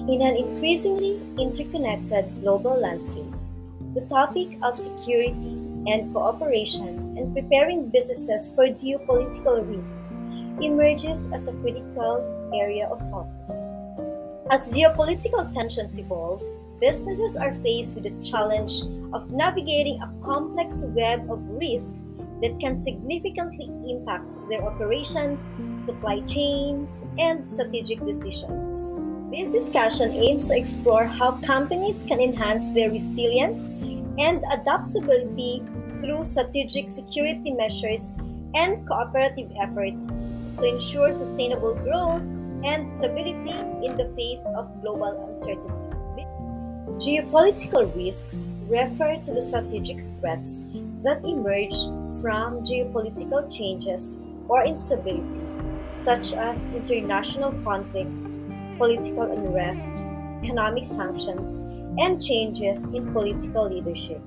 In an increasingly interconnected global landscape, the topic of security and cooperation and preparing businesses for geopolitical risks emerges as a critical area of focus. As geopolitical tensions evolve, businesses are faced with the challenge of navigating a complex web of risks that can significantly impact their operations, supply chains, and strategic decisions. This discussion aims to explore how companies can enhance their resilience and adaptability through strategic security measures and cooperative efforts to ensure sustainable growth and stability in the face of global uncertainties. Geopolitical risks refer to the strategic threats that emerge from geopolitical changes or instability, such as international conflicts, political unrest, economic sanctions, and changes in political leadership.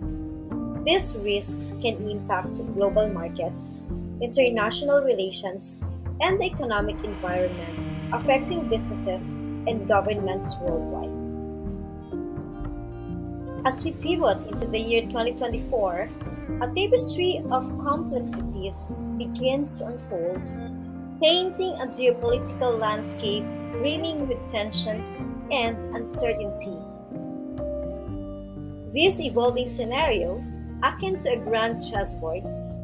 These risks can impact global markets, international relations, and the economic environment, affecting businesses and governments worldwide. As we pivot into the year 2024, a tapestry of complexities begins to unfold, painting a geopolitical landscape brimming with tension and uncertainty. This evolving scenario, akin to a grand chessboard,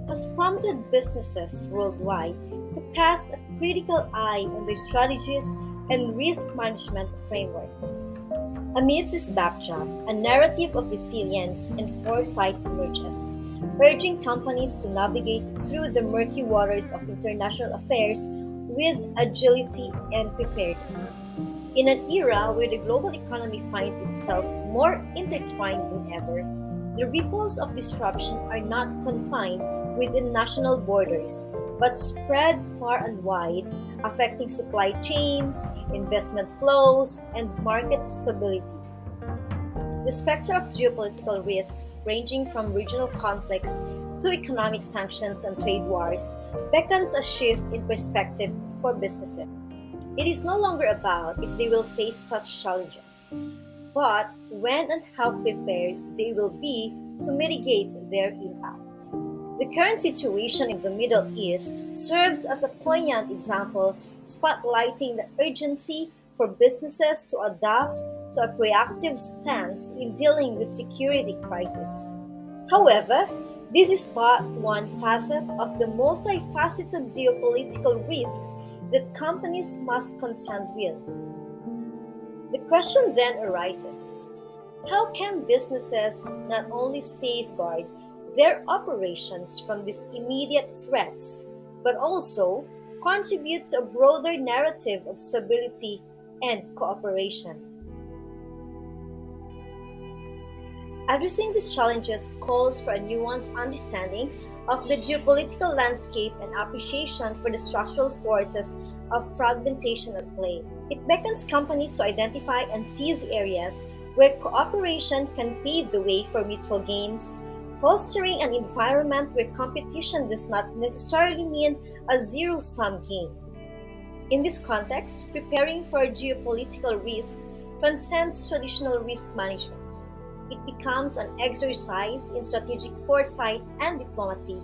has prompted businesses worldwide to cast a critical eye on their strategies and risk management frameworks. Amidst this backdrop, a narrative of resilience and foresight emerges, urging companies to navigate through the murky waters of international affairs with agility and preparedness. In an era where the global economy finds itself more intertwined than ever, the ripples of disruption are not confined within national borders, but spread far and wide, affecting supply chains, investment flows, and market stability. The specter of geopolitical risks, ranging from regional conflicts to economic sanctions and trade wars, beckons a shift in perspective for businesses. It is no longer about if they will face such challenges, but when and how prepared they will be to mitigate their impact. The current situation in the Middle East serves as a poignant example, spotlighting the urgency for businesses to adapt to a proactive stance in dealing with security crises. However, this is but one facet of the multifaceted geopolitical risks that companies must contend with. The question then arises: how can businesses not only safeguard their operations from these immediate threats, but also contribute to a broader narrative of stability and cooperation? Addressing these challenges calls for a nuanced understanding of the geopolitical landscape and appreciation for the structural forces of fragmentation at play. It beckons companies to identify and seize areas where cooperation can pave the way for mutual gains, fostering an environment where competition does not necessarily mean a zero-sum game. In this context, preparing for geopolitical risks transcends traditional risk management. It becomes an exercise in strategic foresight and diplomacy,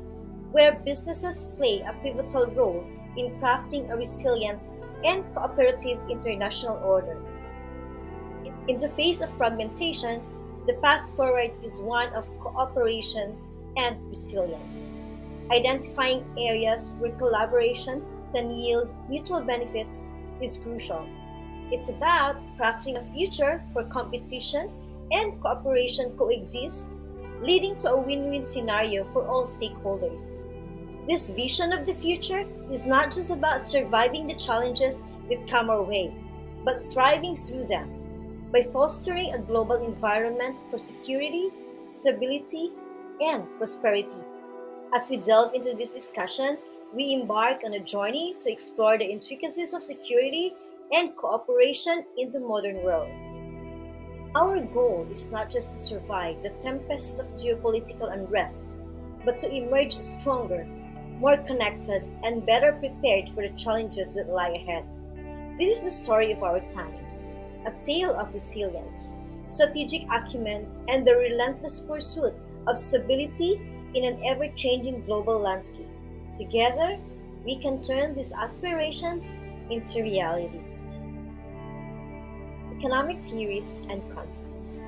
where businesses play a pivotal role in crafting a resilient and cooperative international order. In the face of fragmentation, the path forward is one of cooperation and resilience. Identifying areas where collaboration can yield mutual benefits is crucial. It's about crafting a future where competition and cooperation coexist, leading to a win-win scenario for all stakeholders. This vision of the future is not just about surviving the challenges that come our way, but thriving through them by fostering a global environment for security, stability, and prosperity. As we delve into this discussion, we embark on a journey to explore the intricacies of security and cooperation in the modern world. Our goal is not just to survive the tempest of geopolitical unrest, but to emerge stronger, more connected, and better prepared for the challenges that lie ahead. This is the story of our times, a tale of resilience, strategic acumen, and the relentless pursuit of stability in an ever changing global landscape. Together, we can turn these aspirations into reality. Economic theories and concepts.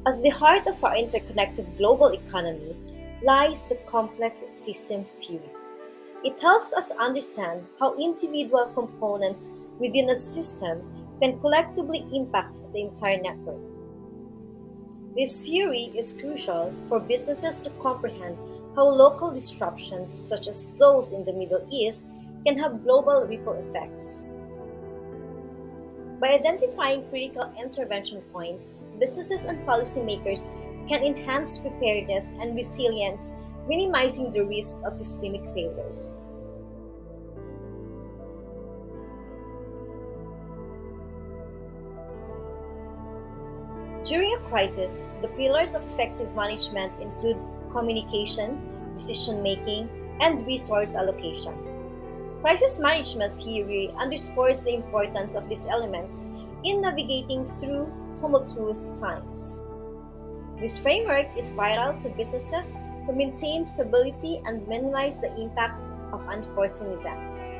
At the heart of our interconnected global economy lies the complex systems theory. It helps us understand how individual components within a system can collectively impact the entire network. This theory is crucial for businesses to comprehend how local disruptions, such as those in the Middle East, can have global ripple effects. By identifying critical intervention points, businesses and policymakers can enhance preparedness and resilience, minimizing the risk of systemic failures. During a crisis, the pillars of effective management include communication, decision making, and resource allocation. Crisis management theory underscores the importance of these elements in navigating through tumultuous times. This framework is vital to businesses to maintain stability and minimize the impact of unforeseen events.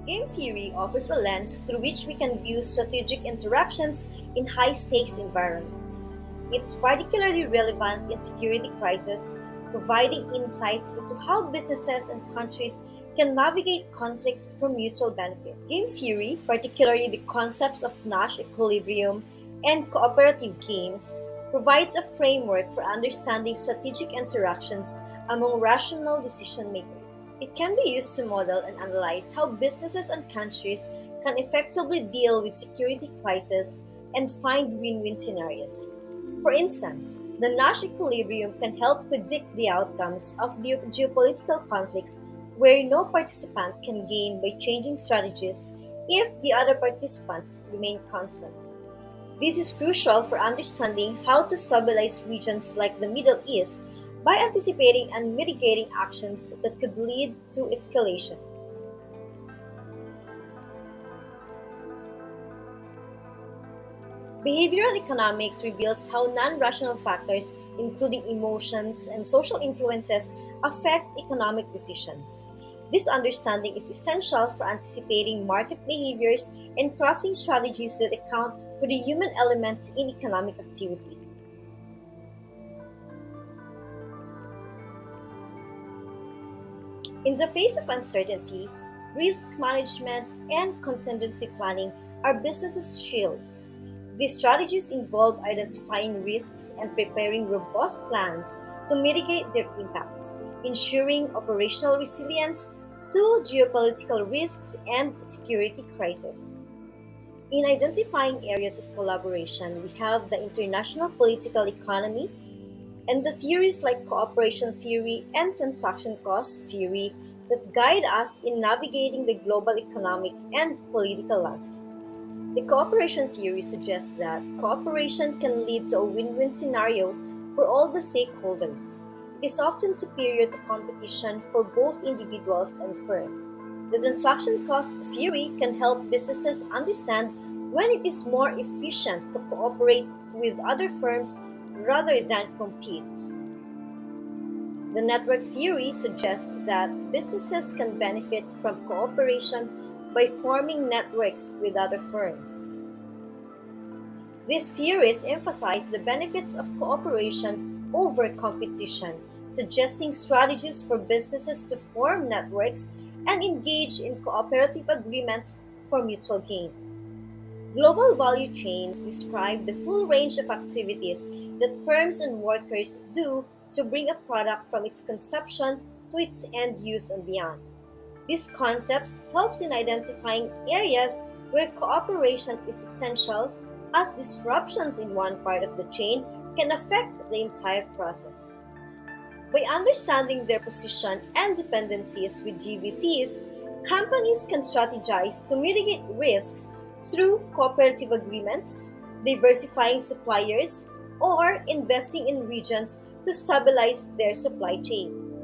Game theory offers a lens through which we can view strategic interactions in high-stakes environments. It's particularly relevant in security crises, providing insights into how businesses and countries can navigate conflicts for mutual benefit. Game theory, particularly the concepts of Nash equilibrium and cooperative games, provides a framework for understanding strategic interactions among rational decision makers. It can be used to model and analyze how businesses and countries can effectively deal with security crises and find win-win scenarios. For instance, the Nash equilibrium can help predict the outcomes of geopolitical conflicts where no participant can gain by changing strategies if the other participants remain constant. This is crucial for understanding how to stabilize regions like the Middle East by anticipating and mitigating actions that could lead to escalation. Behavioral economics reveals how non-rational factors, including emotions and social influences, affect economic decisions. This understanding is essential for anticipating market behaviors and crafting strategies that account for the human element in economic activities. In the face of uncertainty, risk management and contingency planning are businesses' shields. These strategies involve identifying risks and preparing robust plans to mitigate their impact, ensuring operational resilience to geopolitical risks and security crises. In identifying areas of collaboration, we have the international political economy and the theories like cooperation theory and transaction cost theory that guide us in navigating the global economic and political landscape. The cooperation theory suggests that cooperation can lead to a win-win scenario for all the stakeholders. It is often superior to competition for both individuals and firms. The transaction cost theory can help businesses understand when it is more efficient to cooperate with other firms rather than compete. The network theory suggests that businesses can benefit from cooperation by forming networks with other firms. These theories emphasize the benefits of cooperation over competition, suggesting strategies for businesses to form networks and engage in cooperative agreements for mutual gain. Global value chains describe the full range of activities that firms and workers do to bring a product from its conception to its end use and beyond. These concepts helps in identifying areas where cooperation is essential as disruptions in one part of the chain can affect the entire process. By understanding their position and dependencies with GVCs, companies can strategize to mitigate risks through cooperative agreements, diversifying suppliers, or investing in regions to stabilize their supply chains.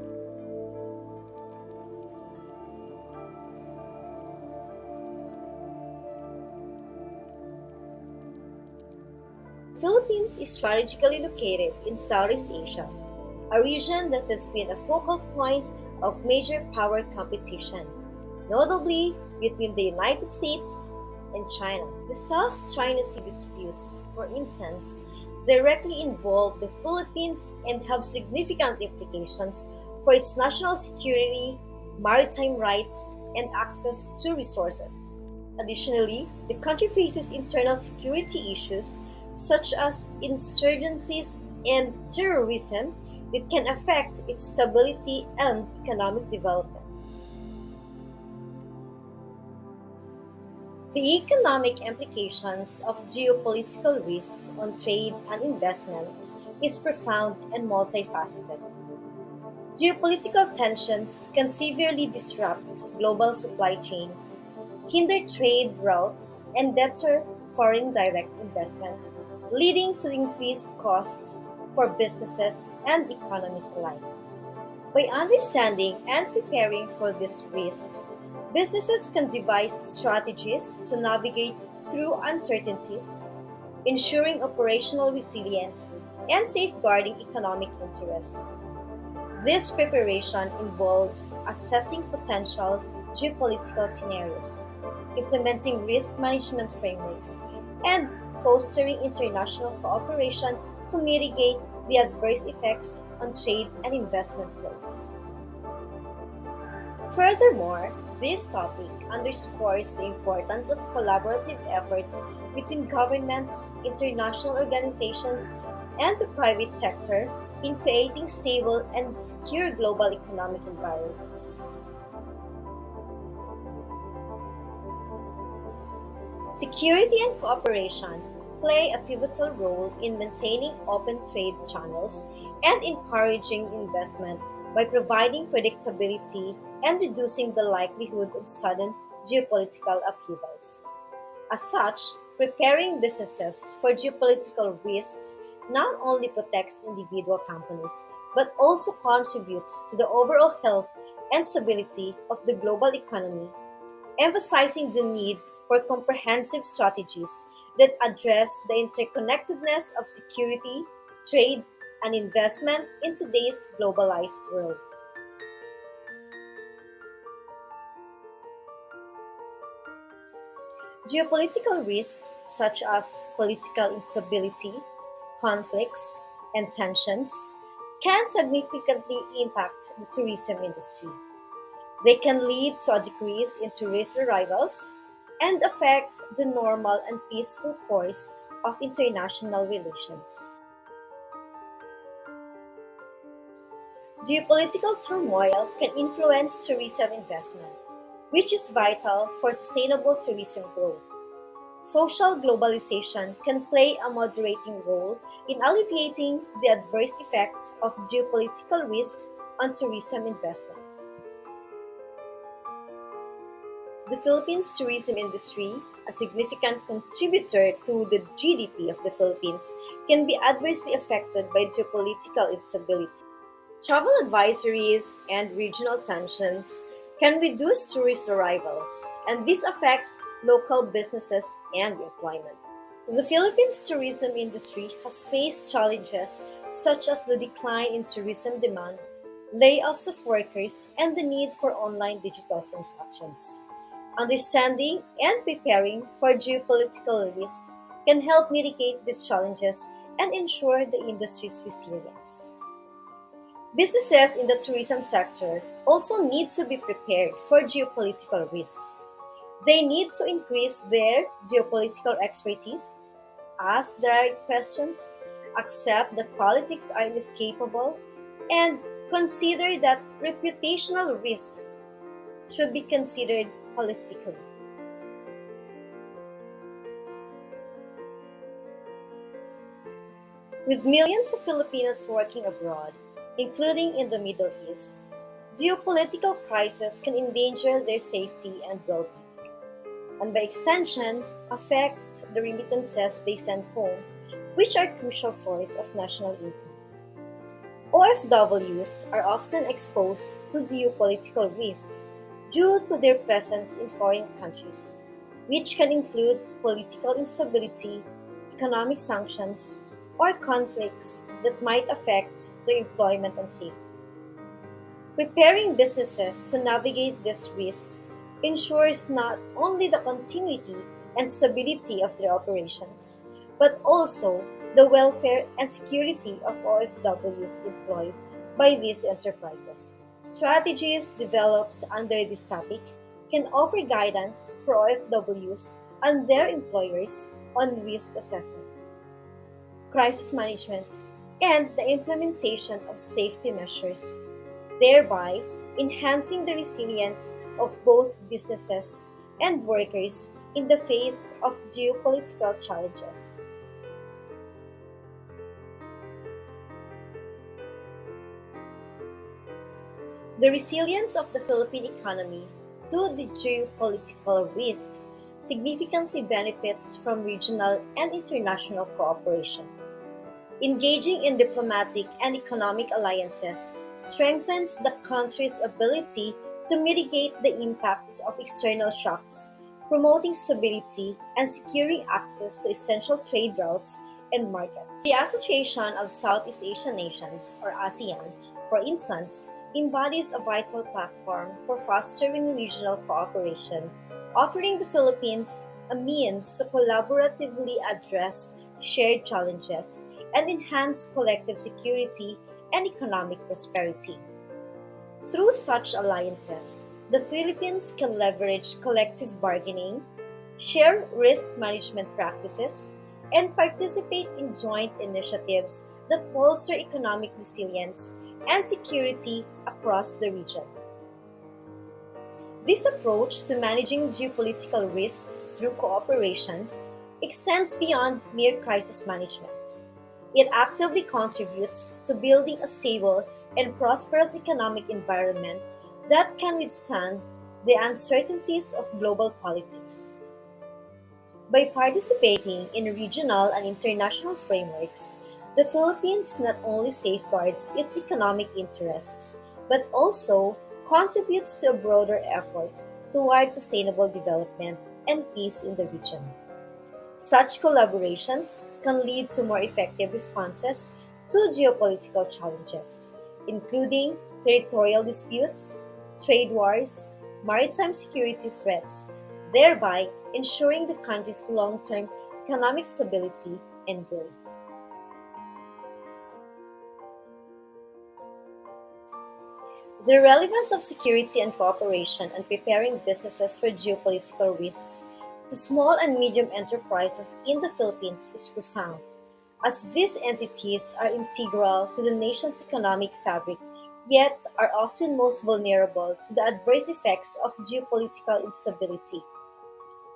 The Philippines is strategically located in Southeast Asia, a region that has been a focal point of major power competition, notably between the United States and China. The South China Sea disputes, for instance, directly involve the Philippines and have significant implications for its national security, maritime rights, and access to resources. Additionally, the country faces internal security issues such as insurgencies and terrorism that can affect its stability and economic development. The economic implications of geopolitical risks on trade and investment is profound and multifaceted. Geopolitical tensions can severely disrupt global supply chains, hinder trade routes, and deter foreign direct investment, leading to increased costs for businesses and economies alike. By understanding and preparing for these risks, businesses can devise strategies to navigate through uncertainties, ensuring operational resilience and safeguarding economic interests. This preparation involves assessing potential geopolitical scenarios, implementing risk management frameworks, and fostering international cooperation to mitigate the adverse effects on trade and investment flows. Furthermore, this topic underscores the importance of collaborative efforts between governments, international organizations, and the private sector in creating stable and secure global economic environments. Security and cooperation play a pivotal role in maintaining open trade channels and encouraging investment by providing predictability and reducing the likelihood of sudden geopolitical upheavals. As such, preparing businesses for geopolitical risks not only protects individual companies but also contributes to the overall health and stability of the global economy, emphasizing the need for comprehensive strategies that address the interconnectedness of security, trade, and investment in today's globalized world. Geopolitical risks such as political instability, conflicts, and tensions can significantly impact the tourism industry. They can lead to a decrease in tourist arrivals and affect the normal and peaceful course of international relations. Geopolitical turmoil can influence tourism investment, which is vital for sustainable tourism growth. Social globalization can play a moderating role in alleviating the adverse effects of geopolitical risks on tourism investment. The Philippines tourism industry, a significant contributor to the GDP of the Philippines, can be adversely affected by geopolitical instability. Travel advisories and regional tensions can reduce tourist arrivals, and this affects local businesses and employment. The Philippines tourism industry has faced challenges such as the decline in tourism demand, layoffs of workers, and the need for online digital transactions. Understanding and preparing for geopolitical risks can help mitigate these challenges and ensure the industry's resilience. Businesses in the tourism sector also need to be prepared for geopolitical risks. They need to increase their geopolitical expertise, ask the right questions, accept that politics are inescapable, and consider that reputational risks should be considered holistically. With millions of Filipinos working abroad, including in the Middle East, geopolitical crises can endanger their safety and well-being, and by extension, affect the remittances they send home which are crucial source of national income. OFWs are often exposed to geopolitical risks due to their presence in foreign countries, which can include political instability, economic sanctions, or conflicts that might affect their employment and safety. Preparing businesses to navigate these risks ensures not only the continuity and stability of their operations, but also the welfare and security of OFWs employed by these enterprises. Strategies developed under this topic can offer guidance for OFWs and their employers on risk assessment, crisis management, and the implementation of safety measures, thereby enhancing the resilience of both businesses and workers in the face of geopolitical challenges. The resilience of the Philippine economy to the geopolitical risks significantly benefits from regional and international cooperation. Engaging in diplomatic and economic alliances strengthens the country's ability to mitigate the impacts of external shocks, promoting stability and securing access to essential trade routes and markets. The Association of Southeast Asian Nations, or ASEAN, for instance, embodies a vital platform for fostering regional cooperation, offering the Philippines a means to collaboratively address shared challenges and enhance collective security and economic prosperity. Through such alliances, the Philippines can leverage collective bargaining, share risk management practices, and participate in joint initiatives that bolster economic resilience and security across the region. This approach to managing geopolitical risks through cooperation extends beyond mere crisis management. It actively contributes to building a stable and prosperous economic environment that can withstand the uncertainties of global politics. By participating in regional and international frameworks, the Philippines not only safeguards its economic interests, but also contributes to a broader effort toward sustainable development and peace in the region. Such collaborations can lead to more effective responses to geopolitical challenges, including territorial disputes, trade wars, maritime security threats, thereby ensuring the country's long-term economic stability and growth. The relevance of security and cooperation and preparing businesses for geopolitical risks to small and medium enterprises in the Philippines is profound, as these entities are integral to the nation's economic fabric, yet are often most vulnerable to the adverse effects of geopolitical instability.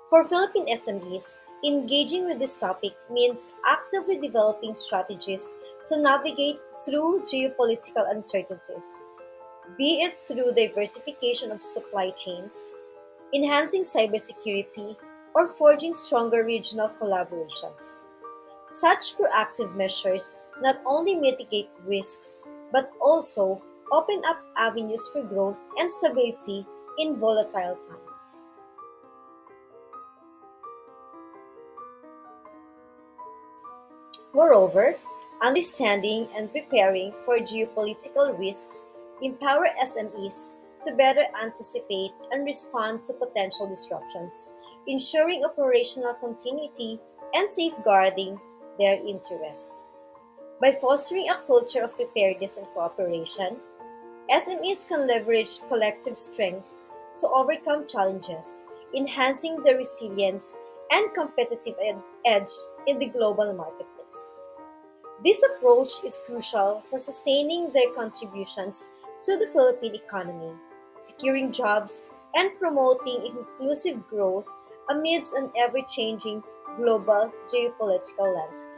For Philippine SMEs, engaging with this topic means actively developing strategies to navigate through geopolitical uncertainties, be it through diversification of supply chains, enhancing cybersecurity, or forging stronger regional collaborations. Such proactive measures not only mitigate risks but also open up avenues for growth and stability in volatile times. Moreover, understanding and preparing for geopolitical risks empower SMEs to better anticipate and respond to potential disruptions, ensuring operational continuity and safeguarding their interests. By fostering a culture of preparedness and cooperation, SMEs can leverage collective strengths to overcome challenges, enhancing their resilience and competitive edge in the global marketplace. This approach is crucial for sustaining their contributions to the Philippine economy, securing jobs, and promoting inclusive growth amidst an ever-changing global geopolitical landscape.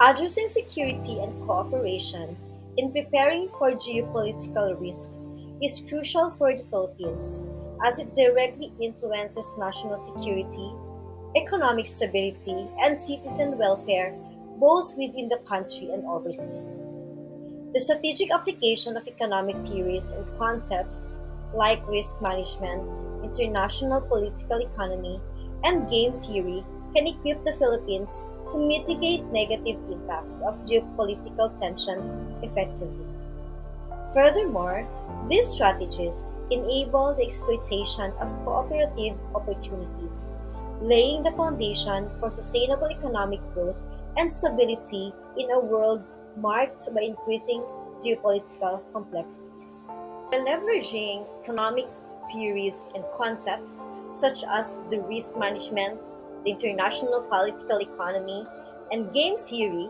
Addressing security and cooperation in preparing for geopolitical risks is crucial for the Philippines, as it directly influences national security, economic stability, and citizen welfare both within the country and overseas. The strategic application of economic theories and concepts like risk management, international political economy, and game theory can equip the Philippines to mitigate negative impacts of geopolitical tensions effectively. Furthermore, these strategies enable the exploitation of cooperative opportunities, laying the foundation for sustainable economic growth and stability in a world marked by increasing geopolitical complexities. By leveraging economic theories and concepts such as the risk management, the international political economy, and game theory,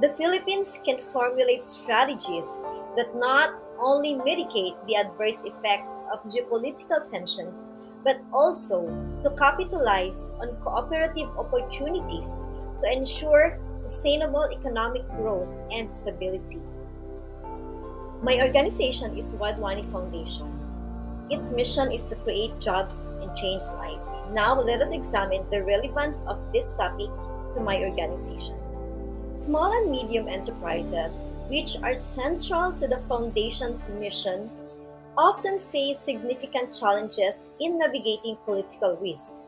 the Philippines can formulate strategies that not only mitigate the adverse effects of geopolitical tensions, but also to capitalize on cooperative opportunities to ensure sustainable economic growth and stability. My organization is Wadhwani Foundation. Its mission is to create jobs and change lives. Now let us examine the relevance of this topic to my organization. Small and medium enterprises, which are central to the Foundation's mission, often face significant challenges in navigating political risks.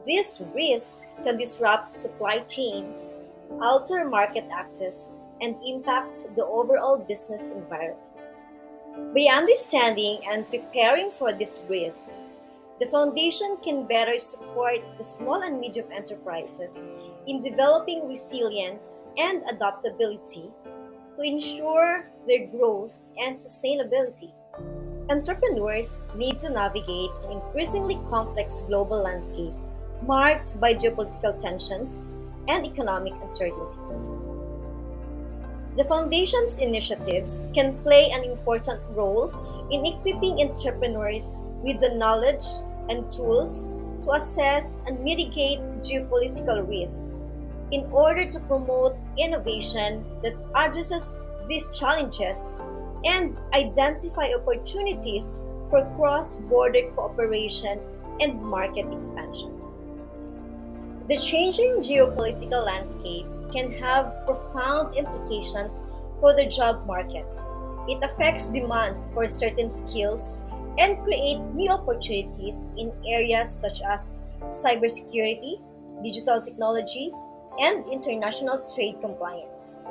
These risks can disrupt supply chains, alter market access, and impact the overall business environment. By understanding and preparing for these risks, the Foundation can better support the small and medium enterprises in developing resilience and adaptability to ensure their growth and sustainability. Entrepreneurs need to navigate an increasingly complex global landscape marked by geopolitical tensions and economic uncertainties. The Foundation's initiatives can play an important role in equipping entrepreneurs with the knowledge and tools to assess and mitigate geopolitical risks in order to promote innovation that addresses these challenges and identify opportunities for cross-border cooperation and market expansion. The changing geopolitical landscape can have profound implications for the job market. It affects demand for certain skills and create new opportunities in areas such as cybersecurity, digital technology, and international trade compliance.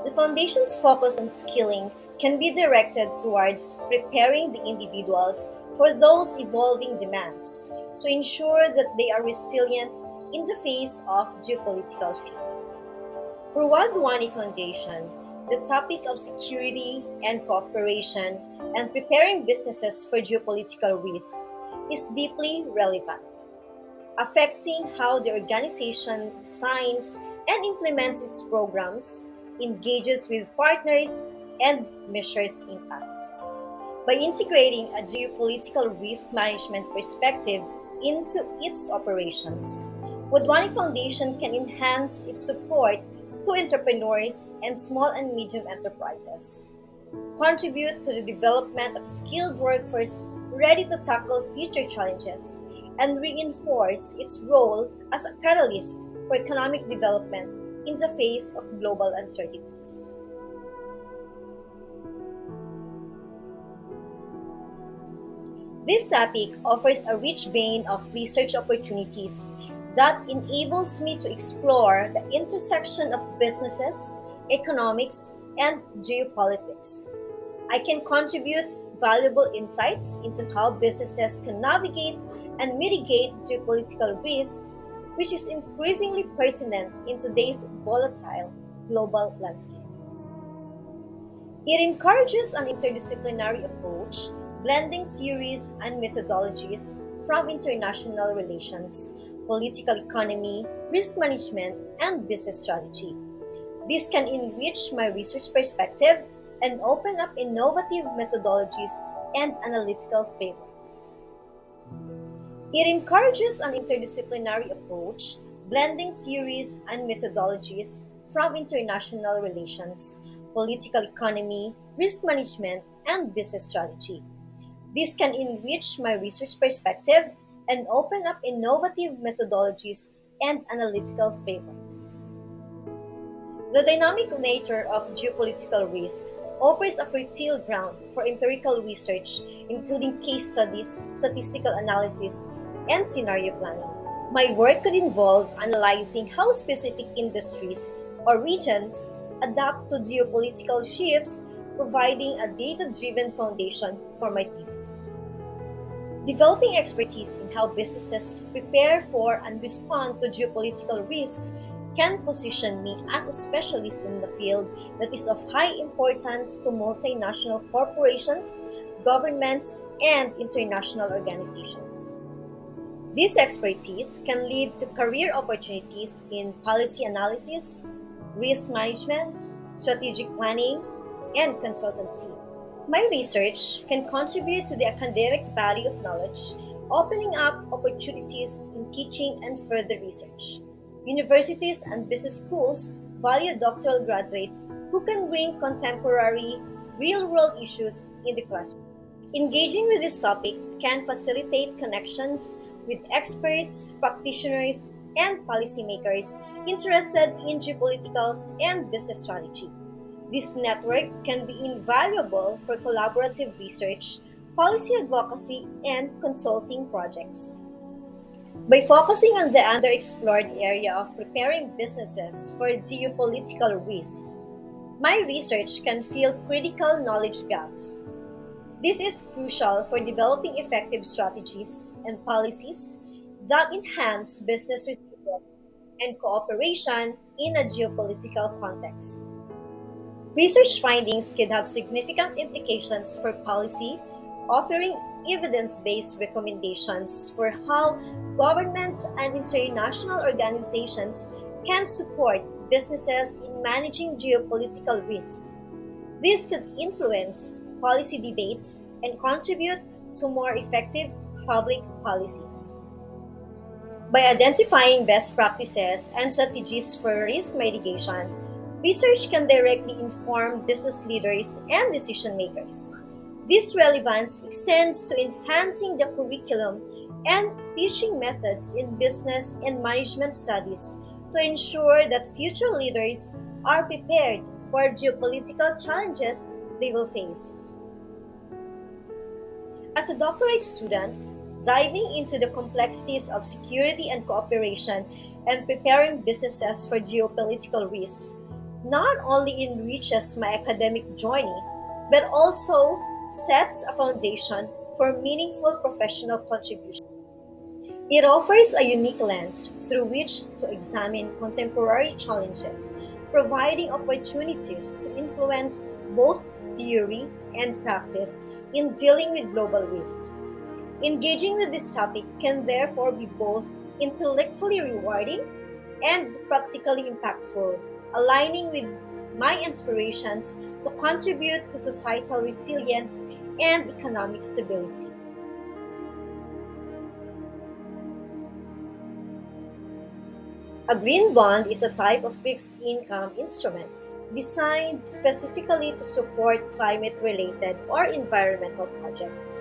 The Foundation's focus on skilling can be directed towards preparing the individuals for those evolving demands to ensure that they are resilient in the face of geopolitical shifts. For Wadhwani Foundation, the topic of security and cooperation and preparing businesses for geopolitical risks is deeply relevant, affecting how the organization designs and implements its programs, engages with partners, and measures impact. By integrating a geopolitical risk management perspective into its operations, Wadhwani Foundation can enhance its support to entrepreneurs and small and medium enterprises, contribute to the development of a skilled workforce ready to tackle future challenges, and reinforce its role as a catalyst for economic development in the face of global uncertainties. This topic offers a rich vein of research opportunities that enables me to explore the intersection of businesses, economics, and geopolitics. I can contribute valuable insights into how businesses can navigate and mitigate geopolitical risks, which is increasingly pertinent in today's volatile global landscape. It encourages an interdisciplinary approach, blending theories and methodologies from international relations, political economy, risk management, and business strategy. This can enrich my research perspective and open up innovative methodologies and analytical frameworks. It encourages an interdisciplinary approach, blending theories and methodologies from international relations, political economy, risk management, and business strategy. This can enrich my research perspective and open up innovative methodologies and analytical frameworks. The dynamic nature of geopolitical risks offers a fertile ground for empirical research, including case studies, statistical analysis, and scenario planning. My work could involve analyzing how specific industries or regions adapt to geopolitical shifts, providing a data driven foundation for my thesis. Developing expertise in how businesses prepare for and respond to geopolitical risks can position me as a specialist in the field that is of high importance to multinational corporations, governments, and international organizations. This expertise can lead to career opportunities in policy analysis, risk management, strategic planning, and consultancy. My research can contribute to the academic body of knowledge, opening up opportunities in teaching and further research. Universities and business schools value doctoral graduates who can bring contemporary, real world issues in the classroom. Engaging with this topic can facilitate connections with experts, practitioners, and policymakers interested in geopoliticals and business strategy. This network can be invaluable for collaborative research, policy advocacy, and consulting projects. By focusing on the underexplored area of preparing businesses for geopolitical risks, my research can fill critical knowledge gaps. This is crucial for developing effective strategies and policies that enhance business resilience and cooperation in a geopolitical context. Research findings could have significant implications for policy, offering evidence based recommendations for how governments and international organizations can support businesses in managing geopolitical risks. This could influence policy debates and contribute to more effective public policies. By identifying best practices and strategies for risk mitigation, research can directly inform business leaders and decision makers. This relevance extends to enhancing the curriculum and teaching methods in business and management studies to ensure that future leaders are prepared for geopolitical challenges they will face. As a doctorate student, diving into the complexities of security and cooperation and preparing businesses for geopolitical risks not only enriches my academic journey, but also sets a foundation for meaningful professional contribution. It offers a unique lens through which to examine contemporary challenges, providing opportunities to influence both theory and practice in dealing with global risks. Engaging with this topic can therefore be both intellectually rewarding and practically impactful, aligning with my inspirations to contribute to societal resilience and economic stability. A green bond is a type of fixed income instrument designed specifically to support climate related or environmental projects.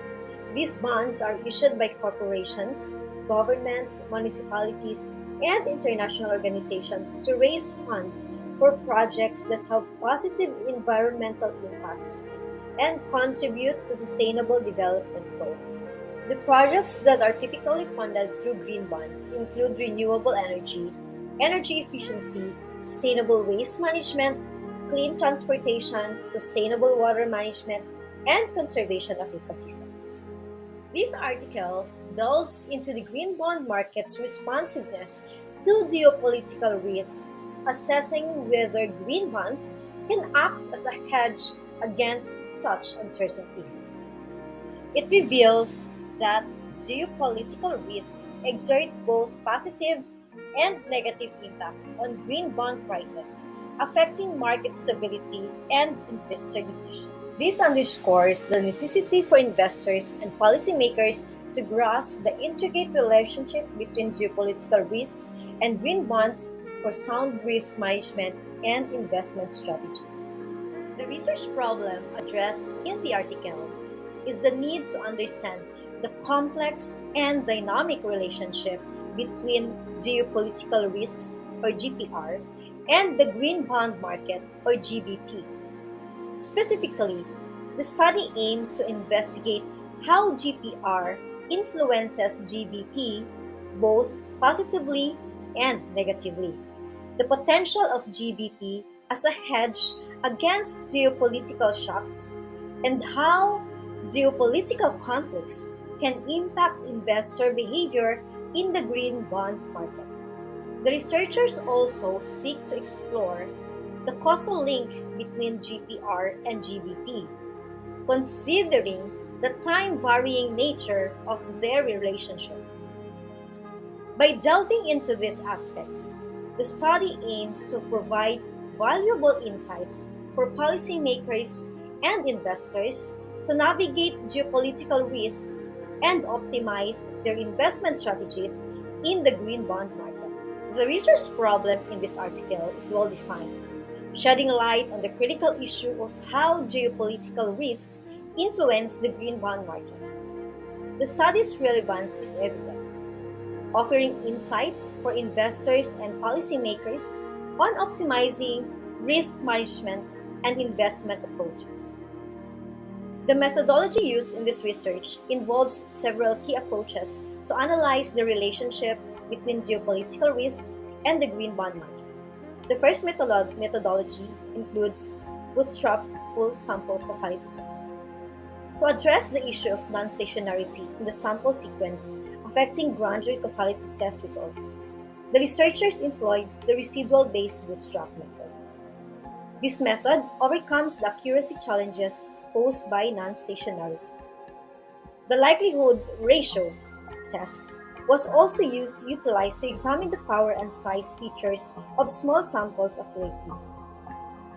These bonds are issued by corporations, governments, municipalities, and international organizations to raise funds for projects that have positive environmental impacts and contribute to sustainable development goals. The projects that are typically funded through green bonds include renewable energy, energy efficiency, sustainable waste management, clean transportation, sustainable water management, and conservation of ecosystems. This article delves into the green bond market's responsiveness to geopolitical risks, assessing whether green bonds can act as a hedge against such uncertainties. It reveals that geopolitical risks exert both positive and negative impacts on green bond prices, affecting market stability and investor decisions. This underscores the necessity for investors and policymakers to grasp the intricate relationship between geopolitical risks and green bonds for sound risk management and investment strategies. The research problem addressed in the article is the need to understand the complex and dynamic relationship between geopolitical risks, or GPR, and the green bond market, or GBP. Specifically, the study aims to investigate how GPR influences GBP both positively and negatively, the potential of GBP as a hedge against geopolitical shocks, and how geopolitical conflicts can impact investor behavior in the green bond market. The researchers also seek to explore the causal link between GPR and GBP, considering the time-varying nature of their relationship. By delving into these aspects, the study aims to provide valuable insights for policymakers and investors to navigate geopolitical risks and optimize their investment strategies in the green bond market. The research problem in this article is well defined, shedding light on the critical issue of how geopolitical risks influence the green bond market. The study's relevance is evident, offering insights for investors and policymakers on optimizing risk management and investment approaches. The methodology used in this research involves several key approaches to analyze the relationship between geopolitical risks and the green bond market. The first methodology includes bootstrap full sample causality test. To address the issue of non-stationarity in the sample sequence affecting grand jury causality test results, the researchers employed the residual-based bootstrap method. This method overcomes the accuracy challenges posed by non-stationarity. The likelihood ratio test was also utilized to examine the power and size features of small samples accurately.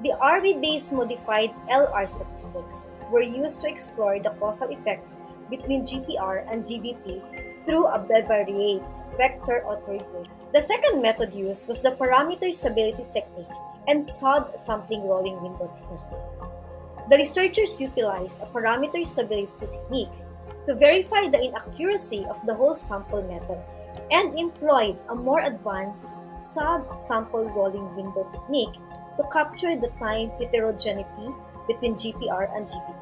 The RV-based modified LR statistics were used to explore the causal effect between GPR and GBP through a bivariate vector autoregression. The second method used was the parameter stability technique and sub-sampling rolling window technique. The researchers utilized a parameter stability technique to verify the inaccuracy of the whole sample method and employed a more advanced sub-sample rolling window technique to capture the time heterogeneity between GPR and GBP.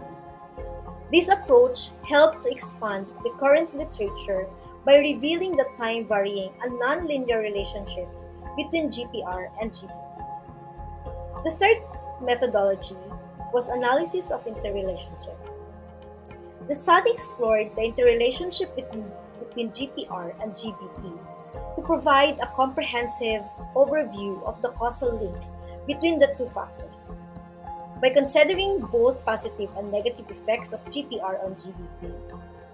This approach helped to expand the current literature by revealing the time-varying and nonlinear relationships between GPR and GBP. The third methodology was analysis of interrelationship. The study explored the interrelationship between GPR and GBP to provide a comprehensive overview of the causal link between the two factors. By considering both positive and negative effects of GPR on GBP,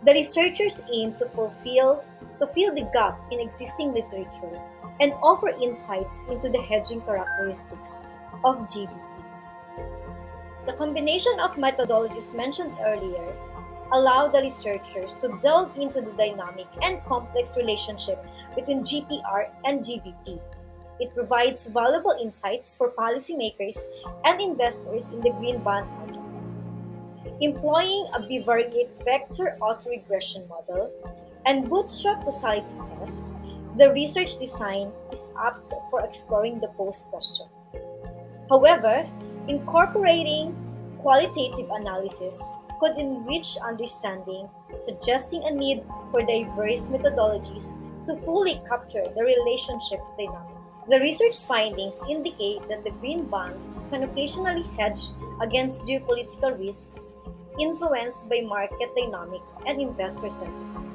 the researchers aimed to fill the gap in existing literature and offer insights into the hedging characteristics of GBP. The combination of methodologies mentioned earlier allowed the researchers to delve into the dynamic and complex relationship between GPR and GBP. It provides valuable insights for policymakers and investors in the green bond market. Employing a bivariate vector autoregression model and bootstrap causality test, the research design is apt for exploring the posed question. However, incorporating qualitative analysis could enrich understanding, suggesting a need for diverse methodologies to fully capture the relationship dynamics. The research findings indicate that the green bonds can occasionally hedge against geopolitical risks influenced by market dynamics and investor sentiment.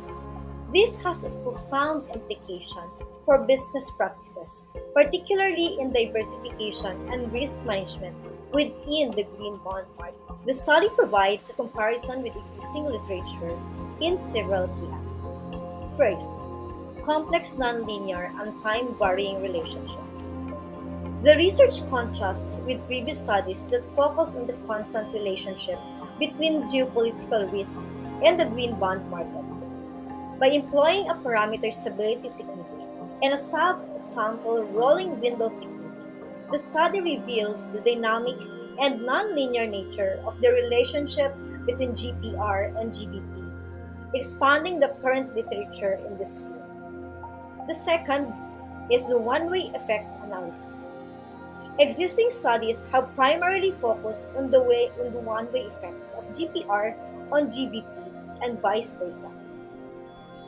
This has a profound implication for business practices, particularly in diversification and risk management within the green bond market. The study provides a comparison with existing literature in several key aspects. First, complex nonlinear and time-varying relationships. The research contrasts with previous studies that focus on the constant relationship between geopolitical risks and the green bond market. By employing a parameter stability technique and a sub-sample rolling window technique, the study reveals the dynamic and nonlinear nature of the relationship between GPR and GBP, expanding the current literature in this field. The second is the one-way effect analysis. Existing studies have primarily focused on the one-way effects of GPR on GBP and vice versa.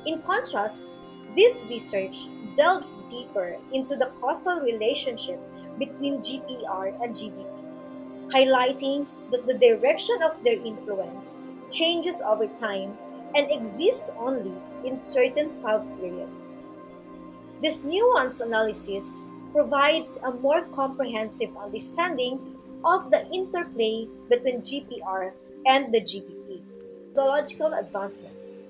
In contrast, this research delves deeper into the causal relationship between GPR and GBP, highlighting that the direction of their influence changes over time and exists only in certain sub-periods. This nuanced analysis provides a more comprehensive understanding of the interplay between GPR and the GBP. Methodological advancements.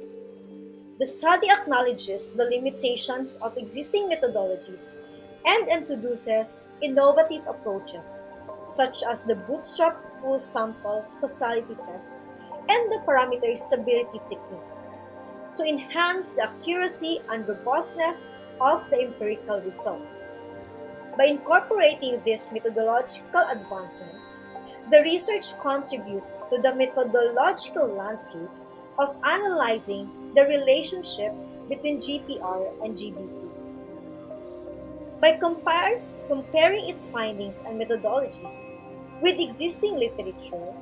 The study acknowledges the limitations of existing methodologies and introduces innovative approaches, such as the bootstrap full sample causality test and the parameter stability technique, to enhance the accuracy and robustness of the empirical results. By incorporating these methodological advancements, the research contributes to the methodological landscape of analyzing the relationship between GPR and GBP. By comparing its findings and methodologies with existing literature,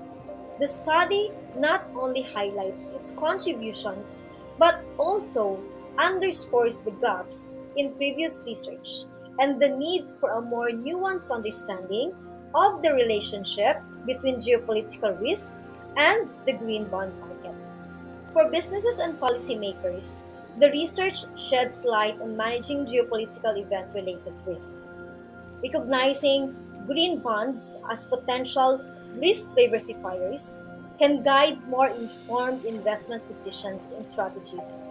the study not only highlights its contributions but also underscores the gaps in previous research and the need for a more nuanced understanding of the relationship between geopolitical risks and the green bond market. For businesses and policymakers, the research sheds light on managing geopolitical event related risks, recognizing green bonds as potential risk diversifiers can guide more informed investment decisions and strategies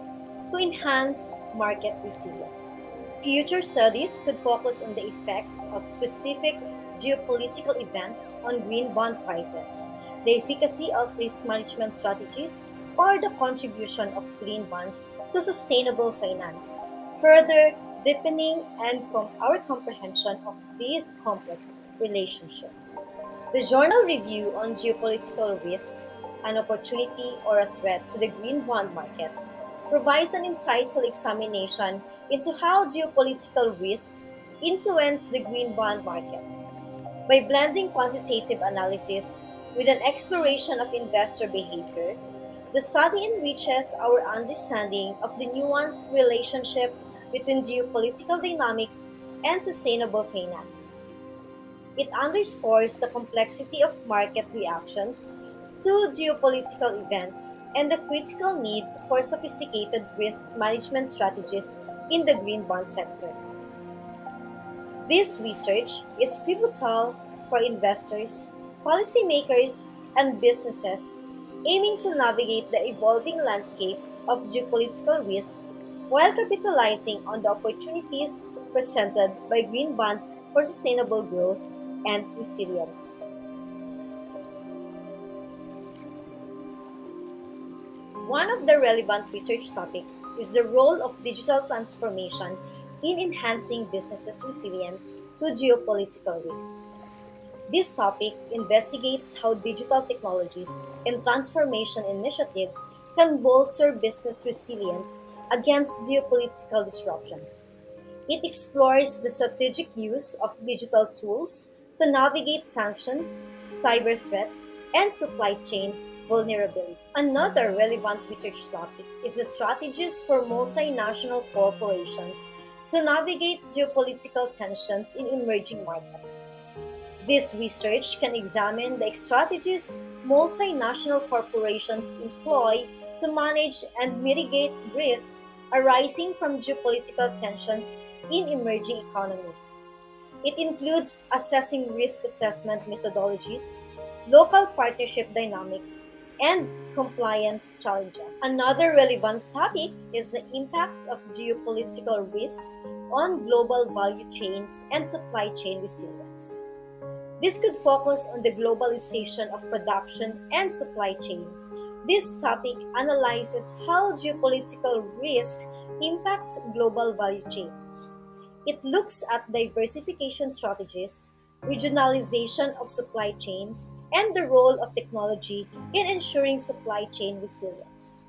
to enhance market resilience. Future studies could focus on the effects of specific geopolitical events on green bond prices, the efficacy of risk management strategies, or the contribution of green bonds to sustainable finance, further deepening our comprehension of these complex relationships. The journal review on geopolitical risk, an opportunity or a threat to the green bond market, provides an insightful examination into how geopolitical risks influence the green bond market. By blending quantitative analysis with an exploration of investor behavior, the study enriches our understanding of the nuanced relationship between geopolitical dynamics and sustainable finance. It underscores the complexity of market reactions to geopolitical events and the critical need for sophisticated risk management strategies in the green bond sector. This research is pivotal for investors, policymakers, and businesses aiming to navigate the evolving landscape of geopolitical risks while capitalizing on the opportunities presented by green bonds for sustainable growth and resilience. One of the relevant research topics is the role of digital transformation in enhancing businesses' resilience to geopolitical risks. This topic investigates how digital technologies and transformation initiatives can bolster business resilience against geopolitical disruptions. It explores the strategic use of digital tools to navigate sanctions, cyber threats, and supply chain vulnerabilities. Another relevant research topic is the strategies for multinational corporations to navigate geopolitical tensions in emerging markets. This research can examine the strategies multinational corporations employ to manage and mitigate risks arising from geopolitical tensions in emerging economies. It includes assessing risk assessment methodologies, local partnership dynamics, and compliance challenges. Another relevant topic is the impact of geopolitical risks on global value chains and supply chain resilience. This could focus on the globalization of production and supply chains. This topic analyzes how geopolitical risks impact global value chains. It looks at diversification strategies, regionalization of supply chains, and the role of technology in ensuring supply chain resilience.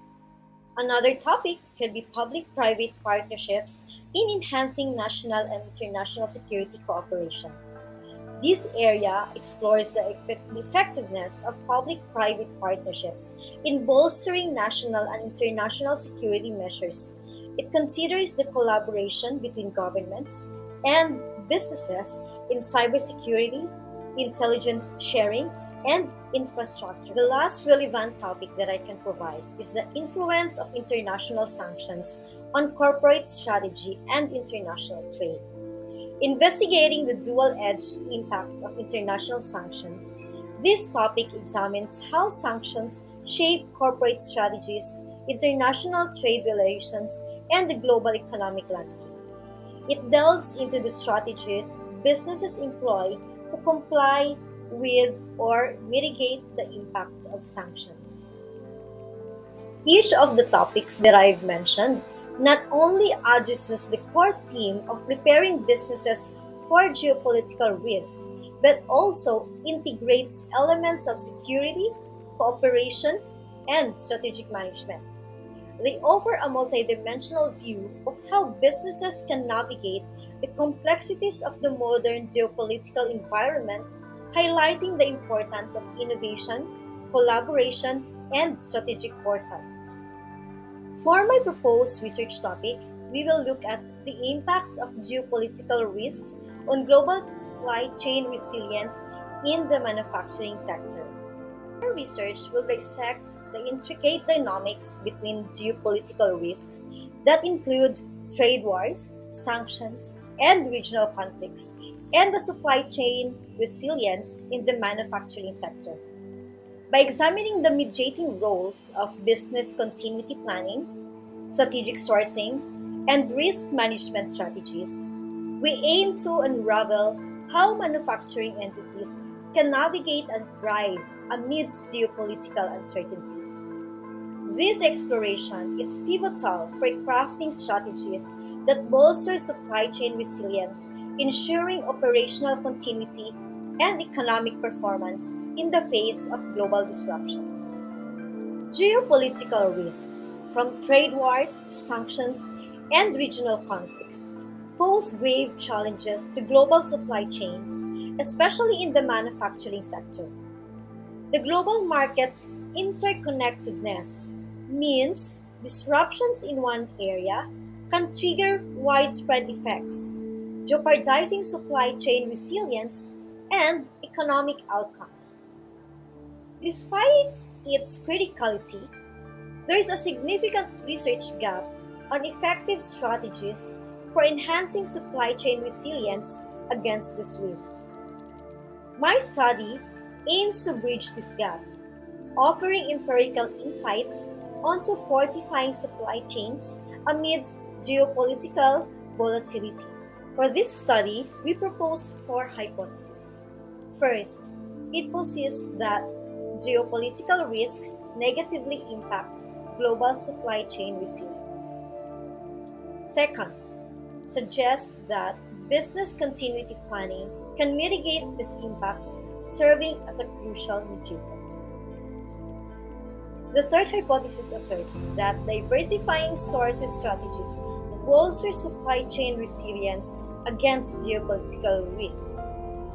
Another topic could be public private partnerships in enhancing national and international security cooperation. This area explores the effectiveness of public private partnerships in bolstering national and international security measures. It considers the collaboration between governments and businesses in cybersecurity, intelligence sharing, and infrastructure. The last relevant topic that I can provide is the influence of international sanctions on corporate strategy and international trade. Investigating the dual-edged impact of international sanctions, this topic examines how sanctions shape corporate strategies, international trade relations, and the global economic landscape. It delves into the strategies businesses employ to comply with or mitigate the impacts of sanctions. Each of the topics that I've mentioned not only addresses the core theme of preparing businesses for geopolitical risks, but also integrates elements of security, cooperation, and strategic management. They offer a multidimensional view of how businesses can navigate the complexities of the modern geopolitical environment, highlighting the importance of innovation, collaboration, and strategic foresight. For my proposed research topic, we will look at the impact of geopolitical risks on global supply chain resilience in the manufacturing sector. Our research will dissect the intricate dynamics between geopolitical risks that include trade wars, sanctions, and regional conflicts, and the supply chain resilience in the manufacturing sector. By examining the mediating roles of business continuity planning, strategic sourcing, and risk management strategies, we aim to unravel how manufacturing entities can navigate and thrive amidst geopolitical uncertainties. This exploration is pivotal for crafting strategies that bolster supply chain resilience, ensuring operational continuity and economic performance in the face of global disruptions. Geopolitical risks, from trade wars to sanctions and regional conflicts, pose grave challenges to global supply chains, especially in the manufacturing sector. The global market's interconnectedness means disruptions in one area can trigger widespread effects, jeopardizing supply chain resilience and economic outcomes. Despite its criticality, there is a significant research gap on effective strategies for enhancing supply chain resilience against these risks. My study aims to bridge this gap, offering empirical insights onto fortifying supply chains amidst geopolitical volatilities. For this study, we propose four hypotheses. First, it posits that geopolitical risks negatively impact global supply chain resilience. Second, suggests that business continuity planning can mitigate these impacts, serving as a crucial mediator. The third hypothesis asserts that diversifying sources strategies bolster supply chain resilience against geopolitical risks.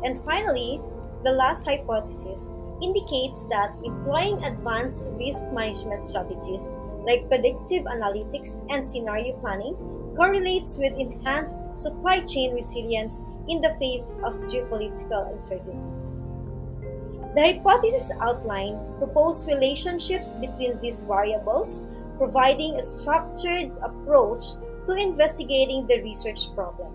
And finally, the last hypothesis indicates that employing advanced risk management strategies like predictive analytics and scenario planning correlates with enhanced supply chain resilience in the face of geopolitical uncertainties. The hypothesis outline proposed relationships between these variables, providing a structured approach to investigating the research problem.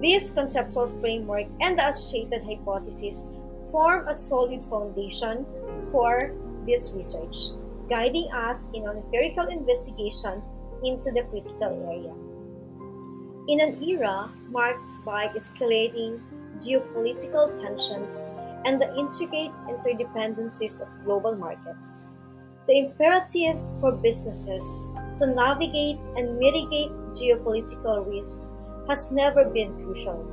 This conceptual framework and the associated hypothesis form a solid foundation for this research, guiding us in an empirical investigation into the critical area. In an era marked by escalating geopolitical tensions and the intricate interdependencies of global markets, the imperative for businesses to navigate and mitigate geopolitical risks has never been crucial.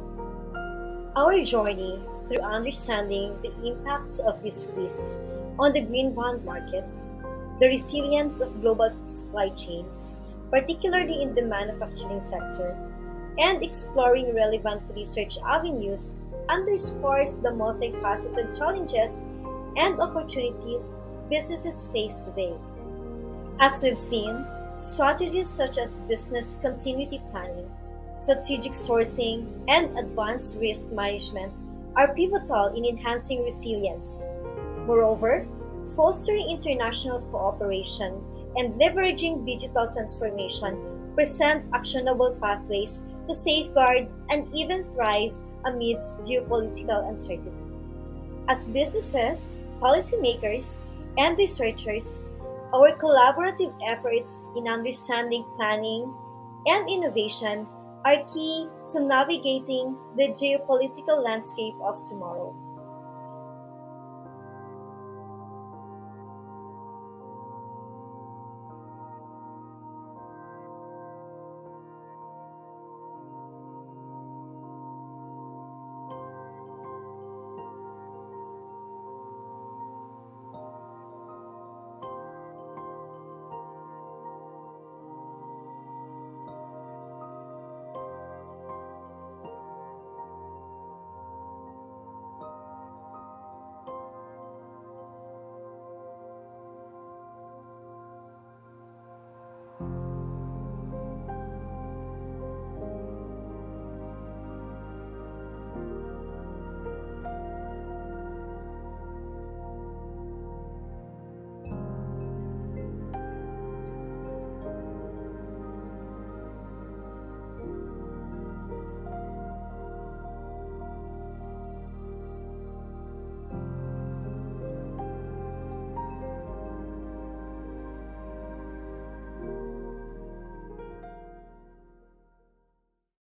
Our journey through understanding the impacts of these risks on the green bond market, the resilience of global supply chains, particularly in the manufacturing sector, and exploring relevant research avenues underscores the multifaceted challenges and opportunities businesses face today. As we've seen, strategies such as business continuity planning, strategic sourcing, and advanced risk management are pivotal in enhancing resilience. Moreover, fostering international cooperation and leveraging digital transformation present actionable pathways to safeguard and even thrive amidst geopolitical uncertainties. As businesses, policymakers, and researchers, our collaborative efforts in understanding planning and innovation are key to navigating the geopolitical landscape of tomorrow.